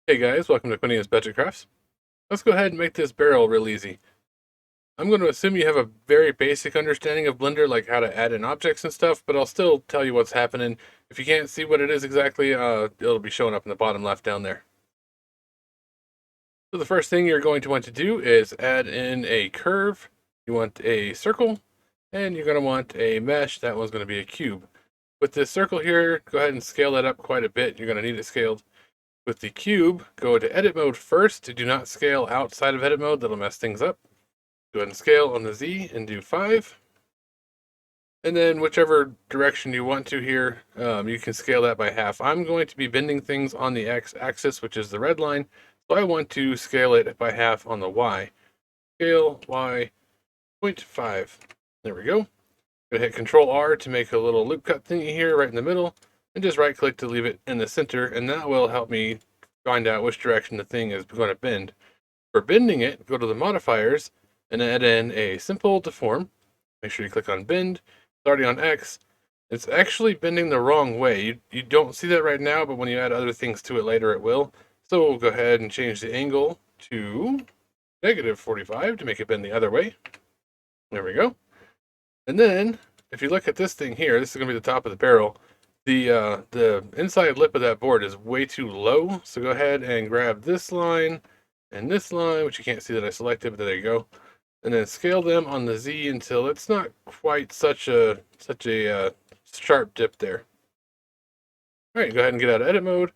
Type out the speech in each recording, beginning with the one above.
Hey guys, welcome to Quinian's Budget Crafts. Let's go ahead and make this barrel real easy. I'm going to assume you have a very basic understanding of Blender, like how to add in objects and stuff, but I'll still tell you what's happening. If you can't see what it is exactly, it'll be showing up in the bottom left down there. So the first thing you're going to want to do is add in a curve. You want a circle, and you're going to want a mesh. That one's going to be a cube. With this circle here, go ahead and scale that up quite a bit. You're going to need it scaled. With the cube, go to edit mode first. Do not scale outside of edit mode, that'll mess things up. Go ahead and scale on the Z and do 5. And then whichever direction you want to here, you can scale that by half. I'm going to be bending things on the X axis, which is the red line. So I want to scale it by half on the Y. Scale Y 0.5. There we go. Go hit Control R to make a little loop cut thingy here right in the middle. And just right click to leave it in the center, and that will help me find out which direction the thing is going to bend. For bending it, go to the modifiers and add in a simple deform. Make sure you click on bend. It's already on X. It's actually bending the wrong way. You don't see that right now, but when you add other things to it later, it will. So we'll go ahead and change the angle to -45 to make it bend the other way. There we go. And then, if you look at this thing here, this is going to be the top of the barrel. The inside lip of that board is way too low, so go ahead and grab this line and this line, which you can't see that I selected, but there you go, and then scale them on the Z until it's not quite such a sharp dip there. All right, go ahead and get out of edit mode.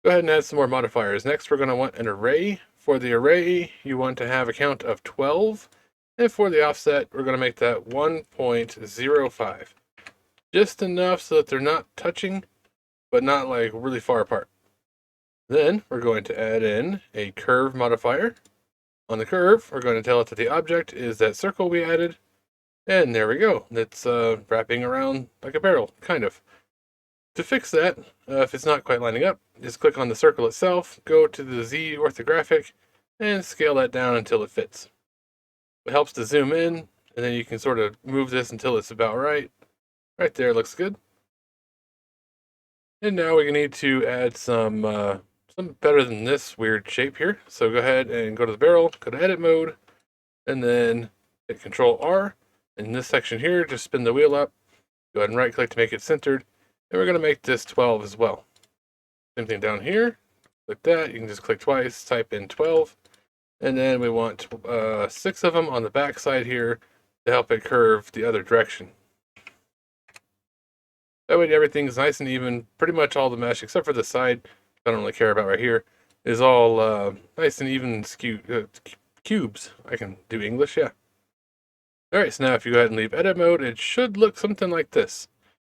Go ahead and add some more modifiers. Next, we're going to want an array. For the array, you want to have a count of 12, and for the offset, we're going to make that 1.05. Just enough so that they're not touching, but not like really far apart. Then we're going to add in a curve modifier. On the curve, we're going to tell it that the object is that circle we added. And there we go. It's wrapping around like a barrel, kind of. To fix that, if it's not quite lining up, just click on the circle itself, go to the Z orthographic, and scale that down until it fits. It helps to zoom in, and then you can sort of move this until it's about right. Right there, looks good. And now we need to add some better than this weird shape here. So go ahead and go to the barrel, go to edit mode, and then hit Control R. In this section here, just spin the wheel up. Go ahead and right click to make it centered. And we're going to make this 12 as well. Same thing down here. Like that, you can just click twice, type in 12. And then we want 6 of them on the back side here to help it curve the other direction. That way everything's nice and even. Pretty much all the mesh, except for the side, I don't really care about right here, is all nice and even cubes. I can do English, yeah. Alright, so now if you go ahead and leave edit mode, it should look something like this.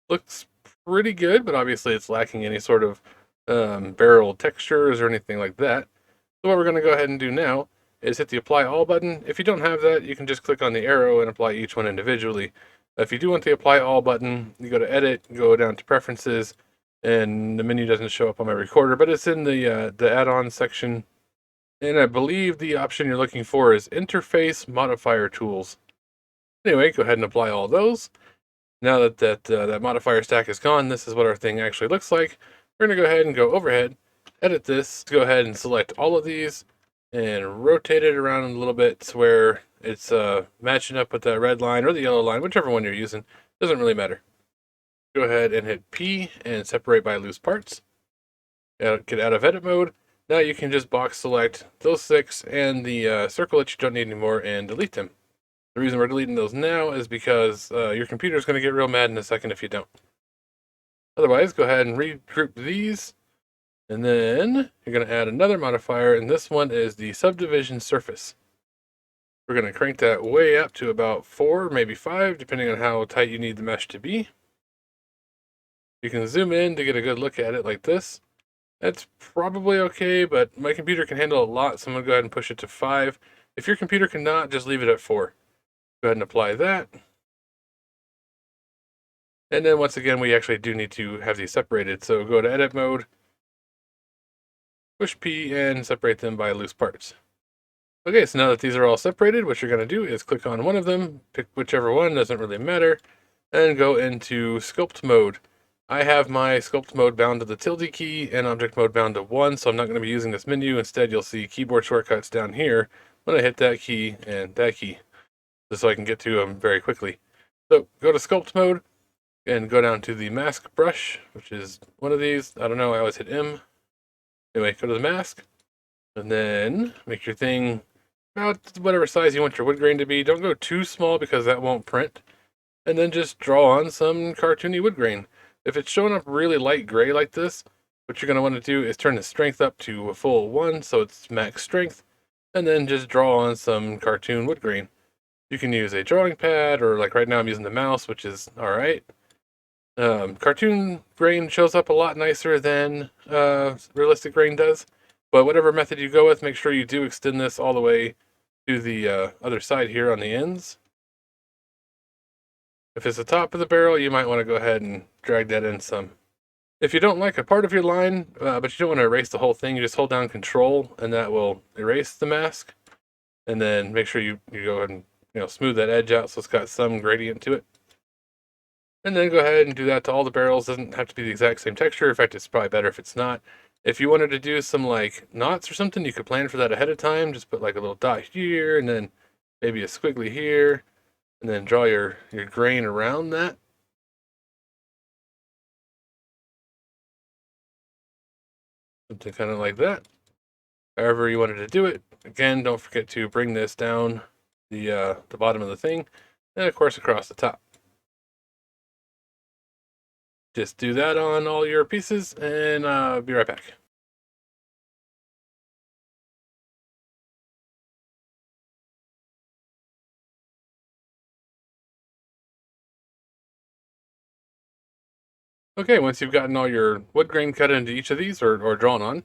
Looks pretty good, but obviously it's lacking any sort of barrel textures or anything like that. So what we're going to go ahead and do now is hit the apply all button. If you don't have that, you can just click on the arrow and apply each one individually. If you do want the apply all button, you go to edit, go down to preferences, and the menu doesn't show up on my recorder, but it's in the add-on section. And I believe the option you're looking for is interface modifier tools. Anyway, go ahead and apply all those. Now that modifier stack is gone, this is what our thing actually looks like. We're going to go ahead and go overhead, edit this, go ahead and select all of these, and rotate it around a little bit to where it's matching up with that red line or the yellow line, whichever one you're using. Doesn't really matter. Go ahead and hit P and separate by loose parts. Get out of edit mode. Now you can just box select those 6 and the circle that you don't need anymore and delete them. The reason we're deleting those now is because your computer is going to get real mad in a second if you don't. Otherwise, go ahead and regroup these. And then you're going to add another modifier, and this one is the Subdivision Surface. We're going to crank that way up to about 4, maybe 5, depending on how tight you need the mesh to be. You can zoom in to get a good look at it like this. That's probably okay, but my computer can handle a lot, so I'm going to go ahead and push it to 5. If your computer cannot, just leave it at 4. Go ahead and apply that. And then once again, we actually do need to have these separated. So go to edit mode, push P, and separate them by loose parts. Okay, so now that these are all separated, what you're going to do is click on one of them, pick whichever one, doesn't really matter, and go into sculpt mode. I have my sculpt mode bound to the tilde key and object mode bound to 1, so I'm not going to be using this menu. Instead, you'll see keyboard shortcuts down here when I hit that key and that key, just so I can get to them very quickly. So go to sculpt mode and go down to the mask brush, which is one of these. I don't know, I always hit M. Anyway, go to the mask, and then make your thing about whatever size you want your wood grain to be. Don't go too small because that won't print. And then just draw on some cartoony wood grain. If it's showing up really light gray like this, what you're going to want to do is turn the strength up to a full 1, so it's max strength, and then just draw on some cartoon wood grain. You can use a drawing pad, or like right now I'm using the mouse, which is alright. Cartoon grain shows up a lot nicer than realistic grain does, but whatever method you go with, make sure you do extend this all the way to the other side here on the ends. If it's the top of the barrel, you might want to go ahead and drag that in some. If you don't like a part of your line, but you don't want to erase the whole thing, you just hold down Control, and that will erase the mask. And then make sure you go ahead and smooth that edge out so it's got some gradient to it. And then go ahead and do that to all the barrels. Doesn't have to be the exact same texture. In fact, it's probably better if it's not. If you wanted to do some like knots or something, you could plan for that ahead of time. Just put like a little dot here, and then maybe a squiggly here. And then draw your grain around that. Something kind of like that. However you wanted to do it. Again, don't forget to bring this down the bottom of the thing, and of course across the top. Just do that on all your pieces, and be right back. Okay, once you've gotten all your wood grain cut into each of these, or drawn on,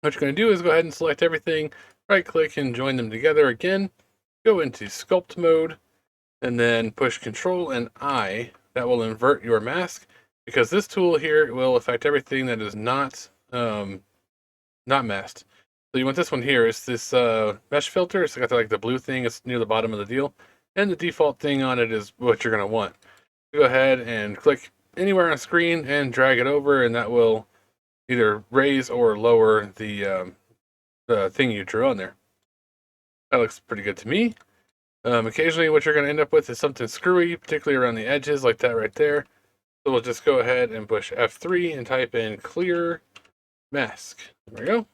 what you're going to do is go ahead and select everything, right click and join them together again, go into sculpt mode, and then push Control and I. That will invert your mask, because this tool here will affect everything that is not masked. So you want this one here. It's this mesh filter. It's got like the blue thing. It's near the bottom of the deal, and the default thing on it is what you're going to want. Go ahead and click anywhere on the screen and drag it over, and that will either raise or lower the thing you drew on there. That looks pretty good to me. Occasionally what you're going to end up with is something screwy, particularly around the edges like that right there. So we'll just go ahead and push F3 and type in clear mask. There we go.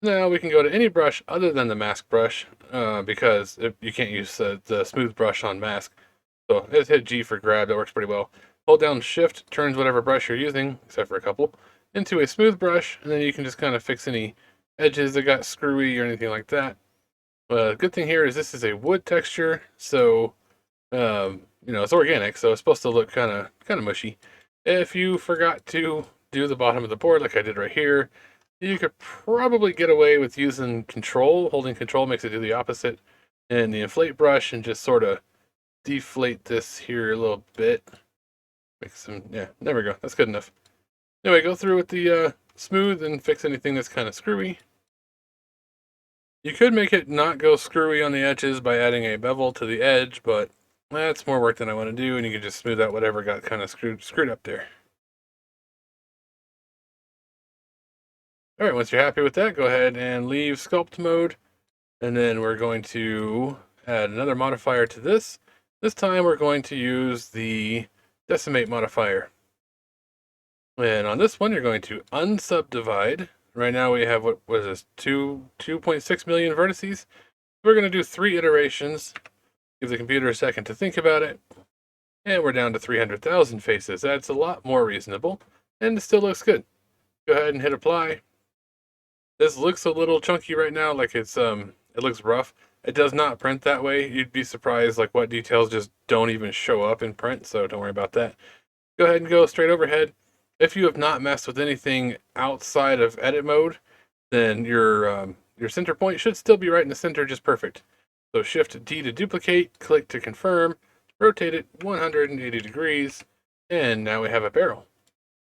Now we can go to any brush other than the mask brush, because you can't use the smooth brush on mask. So just hit G for grab. That works pretty well. Hold down Shift, turns whatever brush you're using, except for a couple, into a smooth brush, and then you can just kind of fix any edges that got screwy or anything like that. Good thing here is this is a wood texture, so it's organic, so it's supposed to look kind of mushy. If you forgot to do the bottom of the board like I did right here, you could probably get away with using Control. Holding Control makes it do the opposite, and the inflate brush, and just sort of deflate this here a little bit. Make some, yeah, there we go. That's good enough. Anyway, go through with the smooth and fix anything that's kind of screwy. You could make it not go screwy on the edges by adding a bevel to the edge, but that's more work than I want to do, and you can just smooth out whatever got kind of screwed up there. Alright, once you're happy with that, go ahead and leave sculpt mode, and then we're going to add another modifier to this. This time we're going to use the Decimate Modifier. And on this one, you're going to unsubdivide. Right now we have, what is this, 2.6 million vertices. We're going to do 3 iterations. Give the computer a second to think about it. And we're down to 300,000 faces. That's a lot more reasonable, and it still looks good. Go ahead and hit apply. This looks a little chunky right now, like it looks rough. It does not print that way. You'd be surprised like what details just don't even show up in print, so don't worry about that. Go ahead and go straight overhead. If you have not messed with anything outside of edit mode, then your center point should still be right in the center, just perfect. So Shift D to duplicate, click to confirm, rotate it 180 degrees, and now we have a barrel.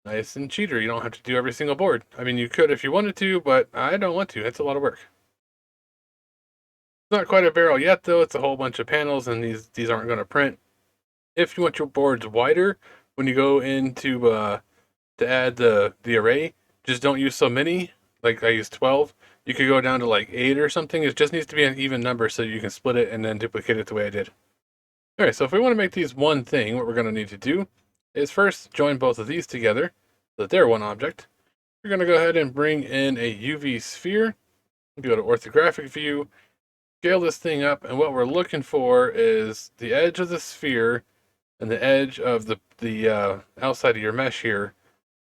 Nice and cheater. You don't have to do every single board. I mean, you could if you wanted to, but I don't want to. That's a lot of work. It's not quite a barrel yet, though. It's a whole bunch of panels, and these aren't going to print. If you want your boards wider, when you go into to add the array, just don't use so many. Like I used 12. You could go down to like 8 or something. It just needs to be an even number so you can split it and then duplicate it the way I did. Alright, so if we want to make these one thing, what we're going to need to do is first join both of these together so that they're one object. We're going to go ahead and bring in a UV sphere. Go to orthographic view, scale this thing up, and what we're looking for is the edge of the sphere and the edge of the outside of your mesh here.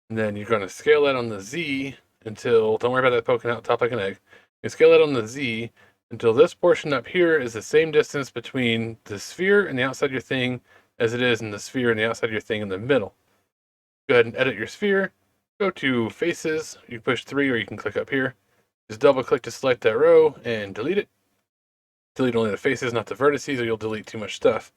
And then you're going to scale that on the Z until, don't worry about that poking out top like an egg. You scale it on the Z until this portion up here is the same distance between the sphere and the outside of your thing as it is in the sphere and the outside of your thing in the middle. Go ahead and edit your sphere. Go to Faces. You push 3 or you can click up here. Just double click to select that row and delete it. Delete only the faces, not the vertices, or you'll delete too much stuff.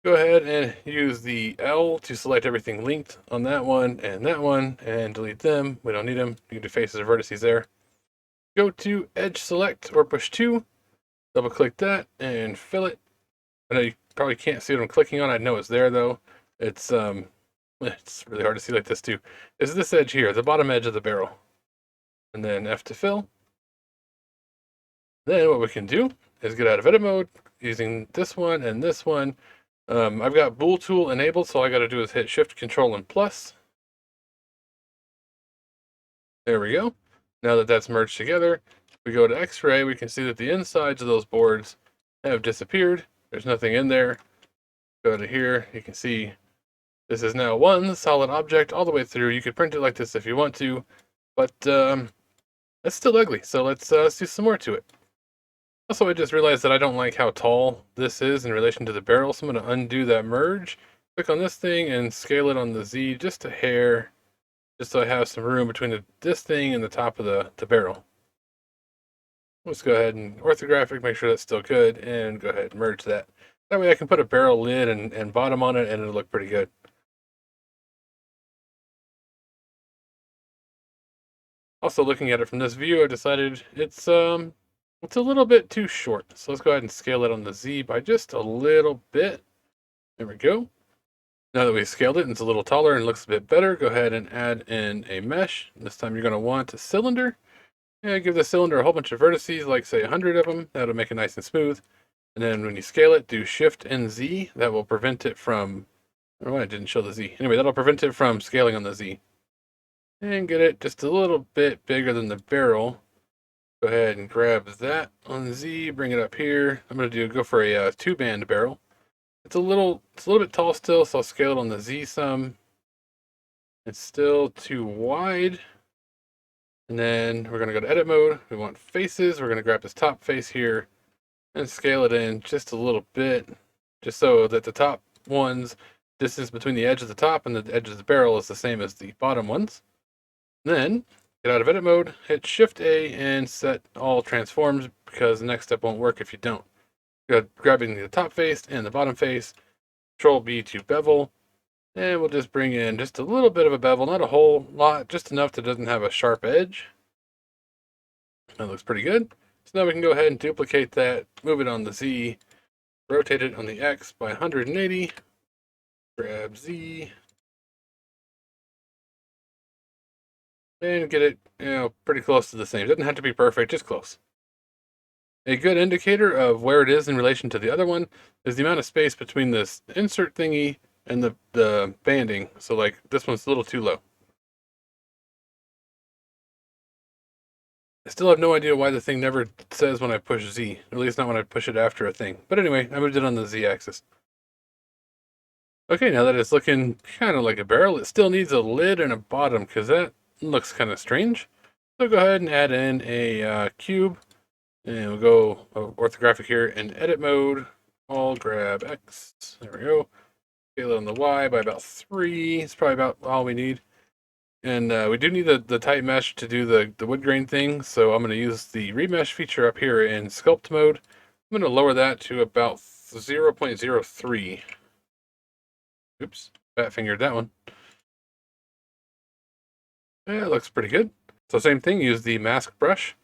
Go ahead and use the L to select everything linked on that one, and delete them. We don't need them. You can do faces or vertices there. Go to Edge Select or push 2. Double click that and fill it. I know you probably can't see what I'm clicking on. I know it's there though. It's really hard to see like this too. Is this edge here, the bottom edge of the barrel. And then F to fill. Then what we can do is get out of edit mode using this one and this one. I've got bool tool enabled, so all I got to do is hit shift, control, and plus. There we go. Now that that's merged together, we go to X-ray, we can see that the insides of those boards have disappeared. There's nothing in there. Go to here, you can see this is now one solid object all the way through. You could print it like this if you want to, but that's still ugly, so let's do some more to it. Also, I just realized that I don't like how tall this is in relation to the barrel, so I'm going to undo that merge. Click on this thing and scale it on the Z just a hair, just so I have some room between this thing and the top of the barrel. Let's go ahead and orthographic, make sure that's still good, and go ahead and merge that. That way I can put a barrel lid and bottom on it, and it'll look pretty good. Also, looking at it from this view, I decided it's a little bit too short. So let's go ahead and scale it on the Z by just a little bit. There we go. Now that we've scaled it and it's a little taller and looks a bit better, go ahead and add in a mesh. This time you're going to want a cylinder. And give the cylinder a whole bunch of vertices, like say 100 of them. That'll make it nice and smooth. And then when you scale it, do Shift and Z. That will prevent it from, I don't know why I didn't show the Z. Anyway, that'll prevent it from scaling on the Z. And get it just a little bit bigger than the barrel. Go ahead and grab that on Z, bring it up here. I'm going to go for a 2-band barrel. It's a little bit tall still, so I'll scale it on the Z some. It's still too wide. And then we're going to go to edit mode. We want faces. We're going to grab this top face here and scale it in just a little bit, just so that the top one's distance between the edge of the top and the edge of the barrel is the same as the bottom ones. Then get out of edit mode, hit Shift A and set all transforms, because the next step won't work if you don't. Grabbing the top face and the bottom face, Control B to bevel, and we'll just bring in just a little bit of a bevel, not a whole lot, just enough that it doesn't have a sharp edge. That looks pretty good. So now we can go ahead and duplicate that, move it on the Z, rotate it on the X by 180, grab Z, and get it, pretty close to the same. It doesn't have to be perfect, just close. A good indicator of where it is in relation to the other one is the amount of space between this insert thingy and the banding. So like this one's a little too low. I still have no idea why the thing never says when I push Z, at least not when I push it after a thing. But anyway, I moved it on the Z axis. Okay, now that it's looking kind of like a barrel, it still needs a lid and a bottom, because that looks kind of strange. So go ahead and add in a cube, and we'll go orthographic here in edit mode. I'll grab X, there we go. Scale it on the Y by about 3, it's probably about all we need. And we do need the tight mesh to do the wood grain thing, so I'm going to use the remesh feature up here in sculpt mode. I'm going to lower that to about 0.03. Oops, fat fingered that one. Yeah, it looks pretty good. So same thing, use the mask brush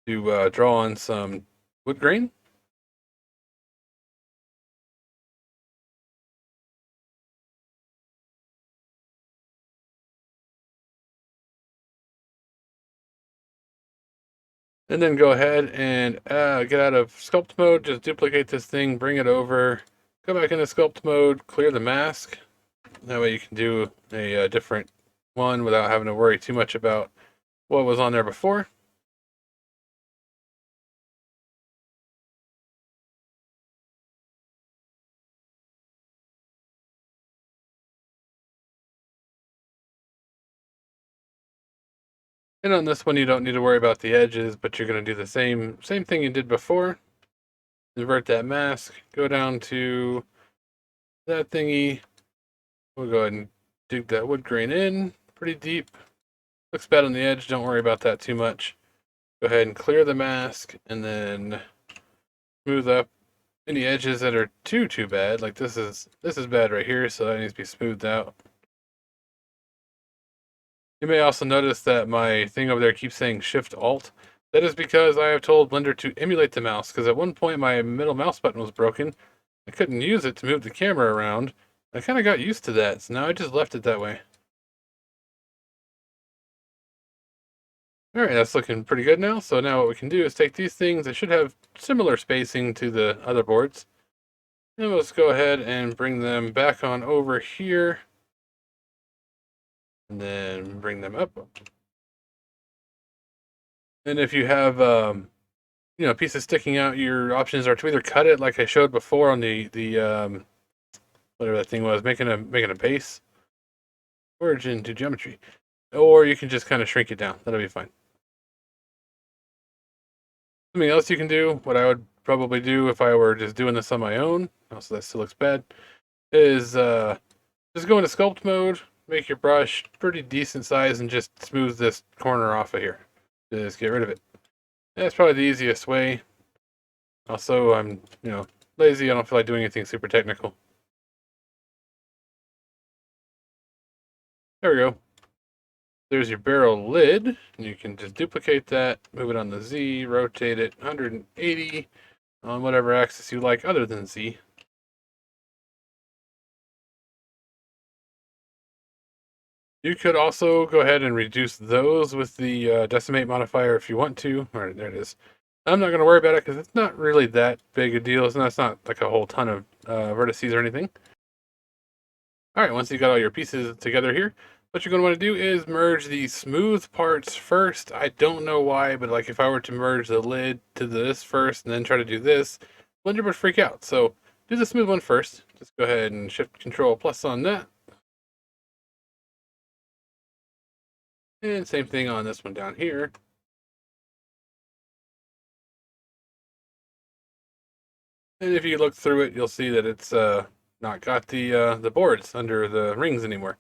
to draw on some wood grain. And then go ahead and get out of sculpt mode, just duplicate this thing, bring it over, go back into sculpt mode, clear the mask. That way you can do a different one without having to worry too much about what was on there before. And on this one, you don't need to worry about the edges, but you're going to do the same thing you did before. Invert that mask, go down to that thingy. We'll go ahead and dig that wood grain in pretty deep. Looks bad on the edge, don't worry about that too much. Go ahead and clear the mask and then smooth up any edges that are too bad. Like this is bad right here, so that needs to be smoothed out. You may also notice that my thing over there keeps saying Shift Alt. That is because I have told Blender to emulate the mouse, because at one point my middle mouse button was broken. I couldn't use it to move the camera around. I kind of got used to that, so now I just left it that way. Alright, that's looking pretty good now. So now what we can do is take these things that should have similar spacing to the other boards. And let's go ahead and bring them back on over here. And then bring them up. And if you have pieces sticking out, your options are to either cut it like I showed before on the whatever that thing was, making a base. Origin to geometry. Or you can just kind of shrink it down. That'll be fine. Something else you can do, what I would probably do if I were just doing this on my own, also that still looks bad, is just go into sculpt mode, make your brush pretty decent size, and just smooth this corner off of here. Just get rid of it. That's probably the easiest way. Also, I'm lazy. I don't feel like doing anything super technical. There we go. There's your barrel lid, and you can just duplicate that, move it on the Z, rotate it 180 on whatever axis you like other than Z. You could also go ahead and reduce those with the Decimate Modifier if you want to. All right, there it is. I'm not going to worry about it because it's not really that big a deal. It's not like a whole ton of vertices or anything. All right, once you got all your pieces together here, what you're going to want to do is merge the smooth parts first. I don't know why, but like if I were to merge the lid to this first and then try to do this, Blender would freak out. So do the smooth one first. Just go ahead and Shift Control plus on that. And same thing on this one down here. And if you look through it, you'll see that it's not got the boards under the rings anymore.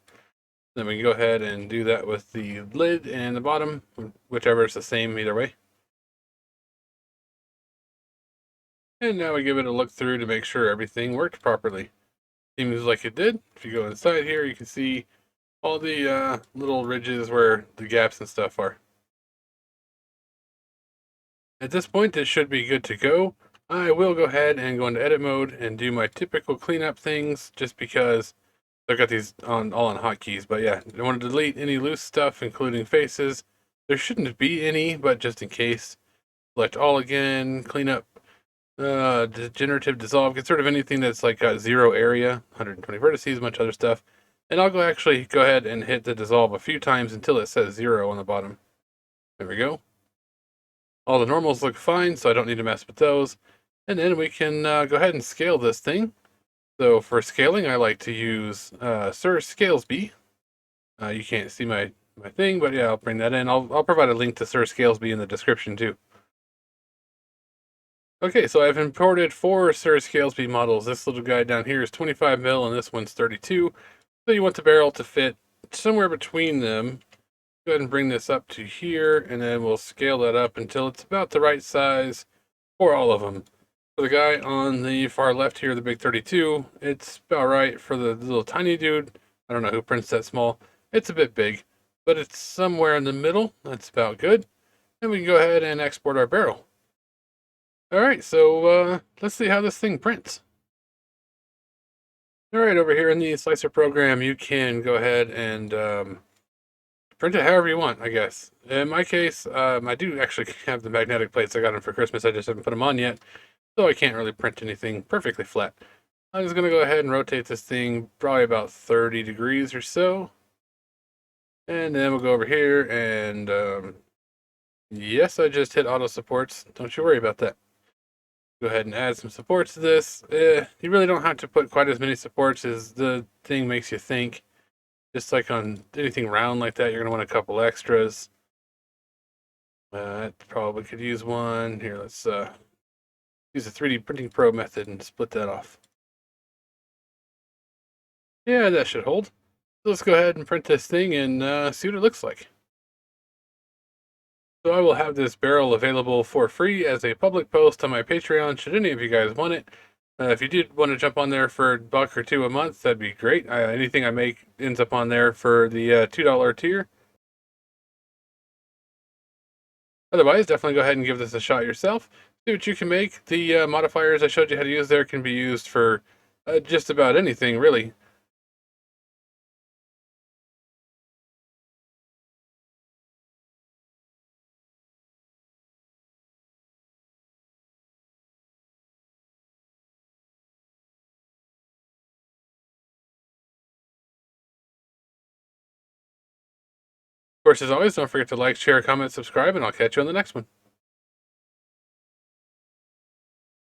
Then we can go ahead and do that with the lid and the bottom, whichever is the same either way. And now we give it a look through to make sure everything worked properly. Seems like it did. If you go inside here, you can see all the little ridges where the gaps and stuff are. At this point, it should be good to go. I will go ahead and go into edit mode and do my typical cleanup things just because I've got these all on hotkeys. But yeah, I want to delete any loose stuff, including faces. There shouldn't be any, but just in case, select all again, clean up degenerative dissolve, get sort of anything that's like got 0 area, 120 vertices, a bunch of other stuff. And I'll actually go ahead and hit the dissolve a few times until it says 0 on the bottom. There we go. All the normals look fine, so I don't need to mess with those. And then we can go ahead and scale this thing. So for scaling, I like to use Sir Scalesby. You can't see my thing, but yeah, I'll bring that in. I'll provide a link to Sir Scalesby in the description too. Okay, so I've imported 4 Sir Scalesby models. This little guy down here is 25 mil, and this one's 32. So you want the barrel to fit somewhere between them. Go ahead and bring this up to here, and then we'll scale that up until it's about the right size for all of them. For the guy on the far left here, the big 32, it's about right. For the little tiny dude, I don't know who prints that small. It's a bit big, but it's somewhere in the middle. That's about good. And we can go ahead and export our barrel. All right, so let's see how this thing prints. All right, over here in the slicer program, you can go ahead and print it however you want, I guess. In my case, I do actually have the magnetic plates. I got them for Christmas. I just haven't put them on yet, so I can't really print anything perfectly flat. I'm just going to go ahead and rotate this thing probably about 30 degrees or so. And then we'll go over here and, yes, I just hit auto supports. Don't you worry about that. Go ahead and add some supports to this. You really don't have to put quite as many supports as the thing makes you think. Just like on anything round like that, you're going to want a couple extras. Probably could use one. Here, let's use the 3D Printing Pro method and split that off. Yeah, that should hold. So let's go ahead and print this thing and see what it looks like. So I will have this barrel available for free as a public post on my Patreon, should any of you guys want it. If you did want to jump on there for $1 or $2 a month, that'd be great. Anything I make ends up on there for the $2 tier. Otherwise, definitely go ahead and give this a shot yourself. See what you can make. The modifiers I showed you how to use there can be used for just about anything, really. Of course, as always, don't forget to like, share, comment, subscribe, and I'll catch you on the next one.